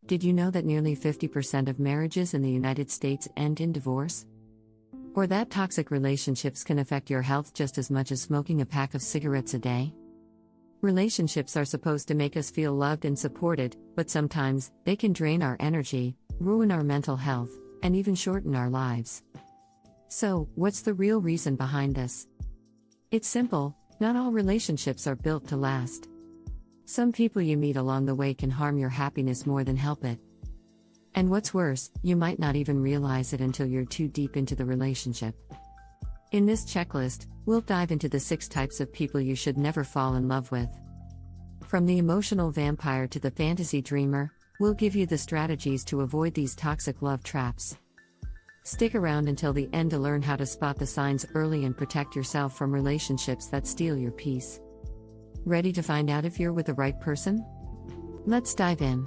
Did you know that nearly 50% of marriages in the United States end in divorce? Or that toxic relationships can affect your health just as much as smoking a pack of cigarettes a day? Relationships are supposed to make us feel loved and supported, but sometimes, they can drain our energy, ruin our mental health, and even shorten our lives. So, what's the real reason behind this? It's simple: not all relationships are built to last. Some people you meet along the way can harm your happiness more than help it. And what's worse, you might not even realize it until you're too deep into the relationship. In this checklist, we'll dive into the 6 types of people you should never fall in love with. From the emotional vampire to the fantasy dreamer, we'll give you the strategies to avoid these toxic love traps. Stick around until the end to learn how to spot the signs early and protect yourself from relationships that steal your peace. Ready to find out if you're with the right person? Let's dive in.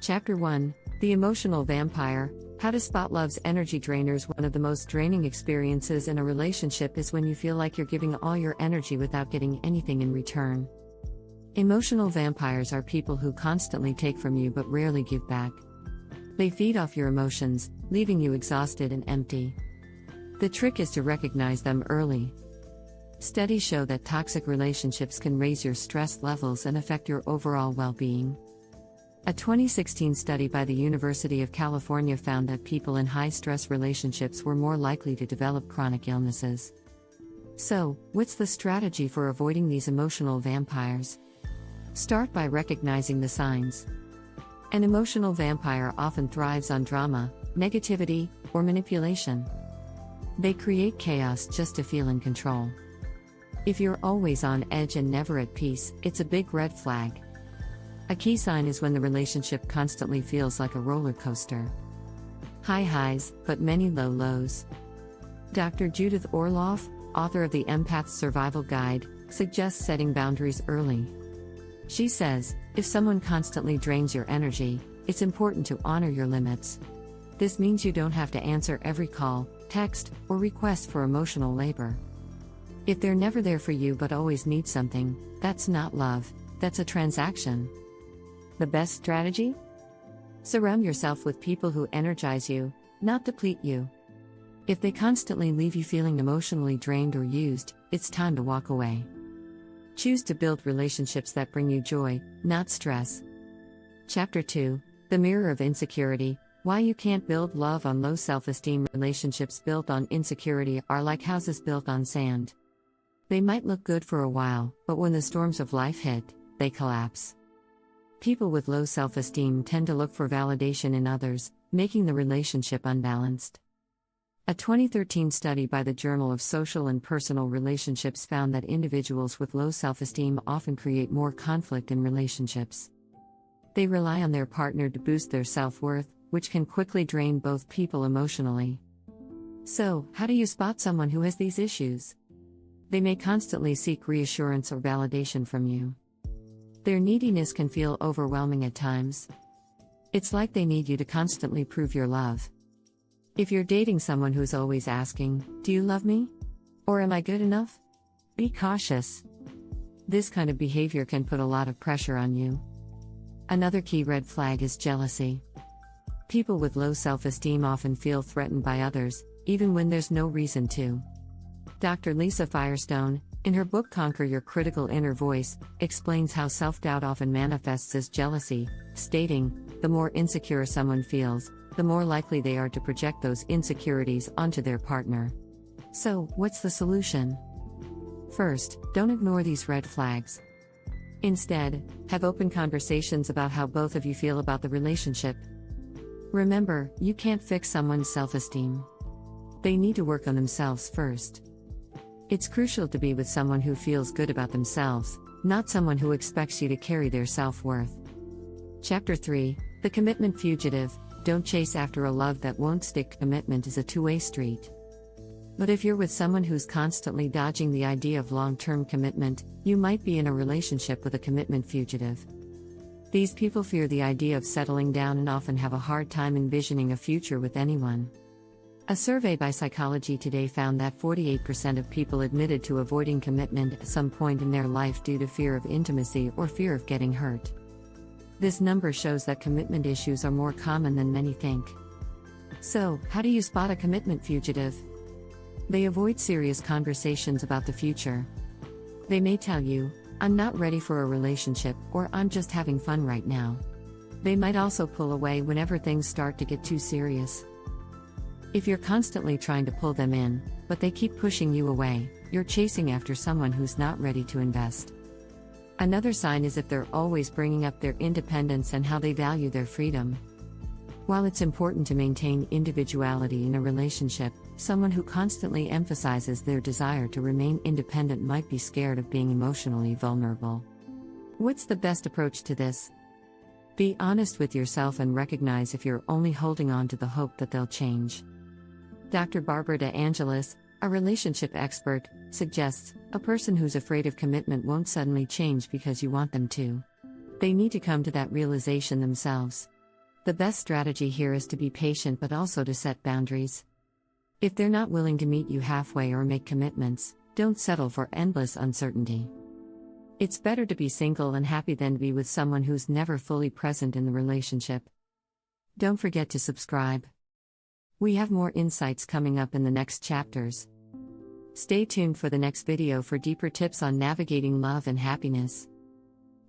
Chapter 1: The Emotional Vampire. How to spot love's energy drainers. One of the most draining experiences in a relationship is when you feel like you're giving all your energy without getting anything in return. Emotional vampires are people who constantly take from you but rarely give back. They feed off your emotions, leaving you exhausted and empty. The trick is to recognize them early. Studies show that toxic relationships can raise your stress levels and affect your overall well-being. A 2016 study by the University of California found that people in high-stress relationships were more likely to develop chronic illnesses. So, what's the strategy for avoiding these emotional vampires? Start by recognizing the signs. An emotional vampire often thrives on drama, negativity, or manipulation. They create chaos just to feel in control. If you're always on edge and never at peace, it's a big red flag. A key sign is when the relationship constantly feels like a roller coaster. High highs, but many low lows. Dr. Judith Orloff, author of the Empath's Survival Guide, suggests setting boundaries early. She says, if someone constantly drains your energy, it's important to honor your limits. This means you don't have to answer every call, text, or request for emotional labor. If they're never there for you but always need something, that's not love, that's a transaction. The best strategy? Surround yourself with people who energize you, not deplete you. If they constantly leave you feeling emotionally drained or used, it's time to walk away. Choose to build relationships that bring you joy, not stress. Chapter 2: The Mirror of Insecurity. Why you can't build love on low self-esteem. Relationships built on insecurity are like houses built on sand. They might look good for a while, but when the storms of life hit, they collapse. People with low self-esteem tend to look for validation in others, making the relationship unbalanced. A 2013 study by the Journal of Social and Personal Relationships found that individuals with low self-esteem often create more conflict in relationships. They rely on their partner to boost their self-worth, which can quickly drain both people emotionally. So, how do you spot someone who has these issues? They may constantly seek reassurance or validation from you. Their neediness can feel overwhelming at times. It's like they need you to constantly prove your love. If you're dating someone who's always asking, "Do you love me?" or "Am I good enough?" be cautious. This kind of behavior can put a lot of pressure on you. Another key red flag is jealousy. People with low self-esteem often feel threatened by others, even when there's no reason to. Dr. Lisa Firestone, in her book Conquer Your Critical Inner Voice, explains how self-doubt often manifests as jealousy, stating, the more insecure someone feels, the more likely they are to project those insecurities onto their partner. So, what's the solution? First, don't ignore these red flags. Instead, have open conversations about how both of you feel about the relationship. Remember, you can't fix someone's self-esteem. They need to work on themselves first. It's crucial to be with someone who feels good about themselves, not someone who expects you to carry their self-worth. Chapter 3: The Commitment Fugitive. Don't chase after a love that won't stick. Commitment is a two-way street. But if you're with someone who's constantly dodging the idea of long-term commitment, you might be in a relationship with a commitment fugitive. These people fear the idea of settling down and often have a hard time envisioning a future with anyone. A survey by Psychology Today found that 48% of people admitted to avoiding commitment at some point in their life due to fear of intimacy or fear of getting hurt. This number shows that commitment issues are more common than many think. So, how do you spot a commitment fugitive? They avoid serious conversations about the future. They may tell you, "I'm not ready for a relationship," or "I'm just having fun right now." They might also pull away whenever things start to get too serious. If you're constantly trying to pull them in, but they keep pushing you away, you're chasing after someone who's not ready to invest. Another sign is if they're always bringing up their independence and how they value their freedom. While it's important to maintain individuality in a relationship, someone who constantly emphasizes their desire to remain independent might be scared of being emotionally vulnerable. What's the best approach to this? Be honest with yourself and recognize if you're only holding on to the hope that they'll change. Dr. Barbara De Angelis, a relationship expert, suggests a person who's afraid of commitment won't suddenly change because you want them to. They need to come to that realization themselves. The best strategy here is to be patient but also to set boundaries. If they're not willing to meet you halfway or make commitments, don't settle for endless uncertainty. It's better to be single and happy than to be with someone who's never fully present in the relationship. Don't forget to subscribe. We have more insights coming up in the next chapters. Stay tuned for the next video for deeper tips on navigating love and happiness.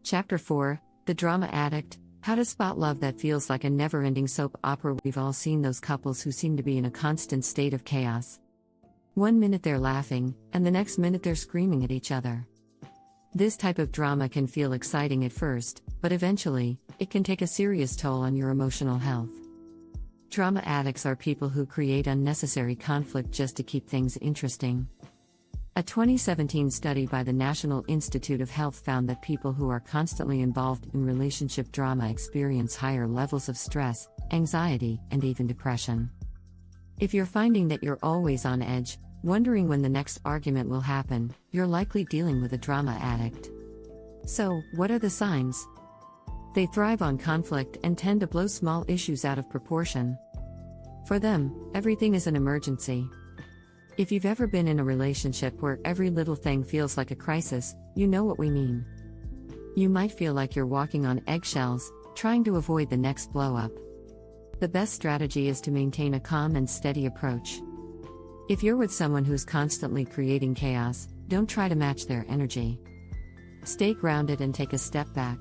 Chapter 4, The Drama Addict, How to Spot Love That Feels Like a Never-Ending Soap Opera. We've all seen those couples who seem to be in a constant state of chaos. One minute they're laughing, and the next minute they're screaming at each other. This type of drama can feel exciting at first, but eventually, it can take a serious toll on your emotional health. Drama addicts are people who create unnecessary conflict just to keep things interesting. A 2017 study by the National Institute of Health found that people who are constantly involved in relationship drama experience higher levels of stress, anxiety, and even depression. If you're finding that you're always on edge, wondering when the next argument will happen, you're likely dealing with a drama addict. So, what are the signs? They thrive on conflict and tend to blow small issues out of proportion. For them, everything is an emergency. If you've ever been in a relationship where every little thing feels like a crisis, you know what we mean. You might feel like you're walking on eggshells, trying to avoid the next blow-up. The best strategy is to maintain a calm and steady approach. If you're with someone who's constantly creating chaos, don't try to match their energy. Stay grounded and take a step back.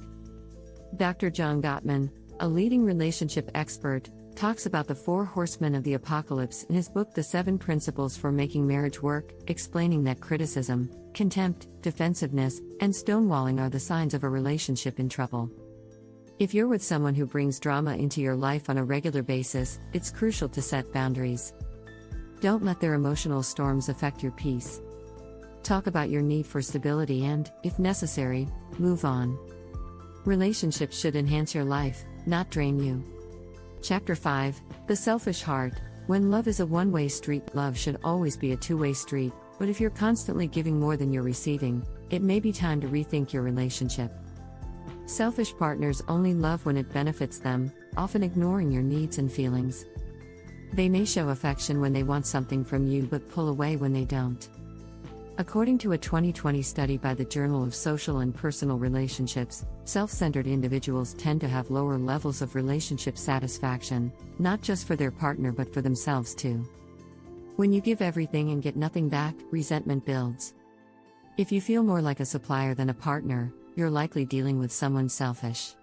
Dr. John Gottman, a leading relationship expert, talks about the 4 horsemen of the apocalypse in his book The 7 Principles for Making Marriage Work, explaining that criticism, contempt, defensiveness, and stonewalling are the signs of a relationship in trouble. If you're with someone who brings drama into your life on a regular basis, it's crucial to set boundaries. Don't let their emotional storms affect your peace. Talk about your need for stability and, if necessary, move on. Relationships should enhance your life, not drain you. Chapter 5, The Selfish Heart. When love is a one-way street, love should always be a two-way street, but if you're constantly giving more than you're receiving, it may be time to rethink your relationship. Selfish partners only love when it benefits them, often ignoring your needs and feelings. They may show affection when they want something from you but pull away when they don't. According to a 2020 study by the Journal of Social and Personal Relationships, self-centered individuals tend to have lower levels of relationship satisfaction, not just for their partner but for themselves too. When you give everything and get nothing back, resentment builds. If you feel more like a supplier than a partner, you're likely dealing with someone selfish.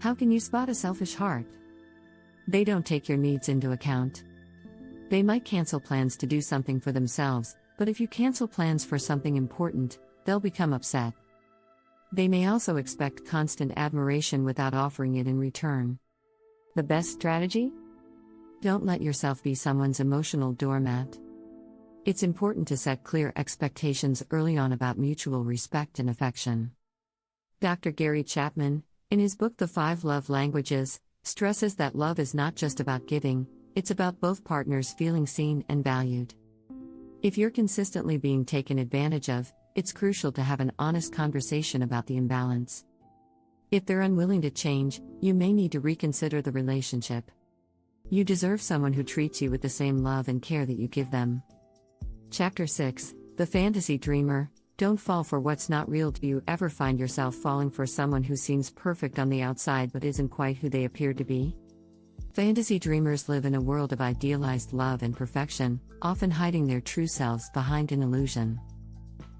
How can you spot a selfish heart? They don't take your needs into account. They might cancel plans to do something for themselves, but if you cancel plans for something important, they'll become upset. They may also expect constant admiration without offering it in return. The best strategy? Don't let yourself be someone's emotional doormat. It's important to set clear expectations early on about mutual respect and affection. Dr. Gary Chapman, in his book The 5 Love Languages, stresses that love is not just about giving, it's about both partners feeling seen and valued. If you're consistently being taken advantage of, it's crucial to have an honest conversation about the imbalance. If they're unwilling to change, you may need to reconsider the relationship. You deserve someone who treats you with the same love and care that you give them. Chapter 6, The Fantasy Dreamer, Don't fall for what's not real. Do you ever find yourself falling for someone who seems perfect on the outside but isn't quite who they appear to be? Fantasy dreamers live in a world of idealized love and perfection, often hiding their true selves behind an illusion.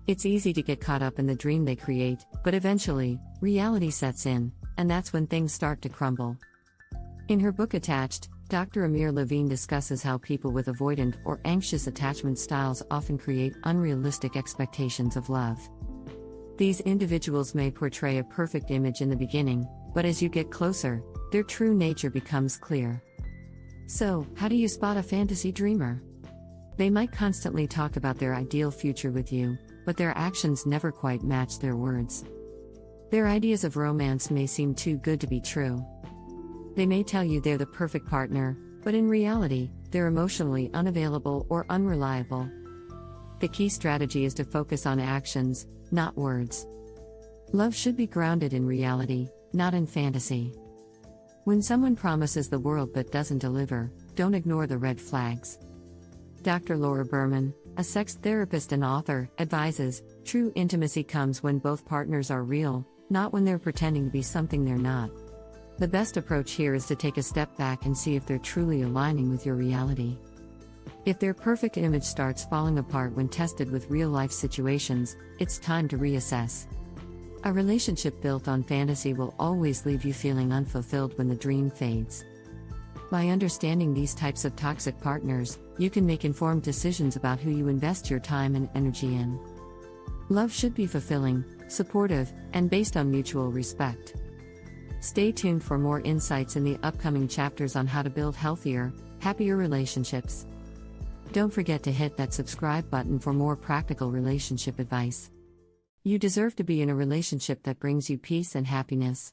It's easy to get caught up in the dream they create, but eventually, reality sets in, and that's when things start to crumble. In her book Attached, Dr. Amir Levine discusses how people with avoidant or anxious attachment styles often create unrealistic expectations of love. These individuals may portray a perfect image in the beginning, but as you get closer, their true nature becomes clear. So, how do you spot a fantasy dreamer? They might constantly talk about their ideal future with you, but their actions never quite match their words. Their ideas of romance may seem too good to be true. They may tell you they're the perfect partner, but in reality, they're emotionally unavailable or unreliable. The key strategy is to focus on actions, not words. Love should be grounded in reality, not in fantasy. When someone promises the world but doesn't deliver, don't ignore the red flags. Dr. Laura Berman, a sex therapist and author, advises, true intimacy comes when both partners are real, not when they're pretending to be something they're not. The best approach here is to take a step back and see if they're truly aligning with your reality. If their perfect image starts falling apart when tested with real-life situations, it's time to reassess. A relationship built on fantasy will always leave you feeling unfulfilled when the dream fades. By understanding these types of toxic partners, you can make informed decisions about who you invest your time and energy in. Love should be fulfilling, supportive, and based on mutual respect. Stay tuned for more insights in the upcoming chapters on how to build healthier, happier relationships. Don't forget to hit that subscribe button for more practical relationship advice. You deserve to be in a relationship that brings you peace and happiness.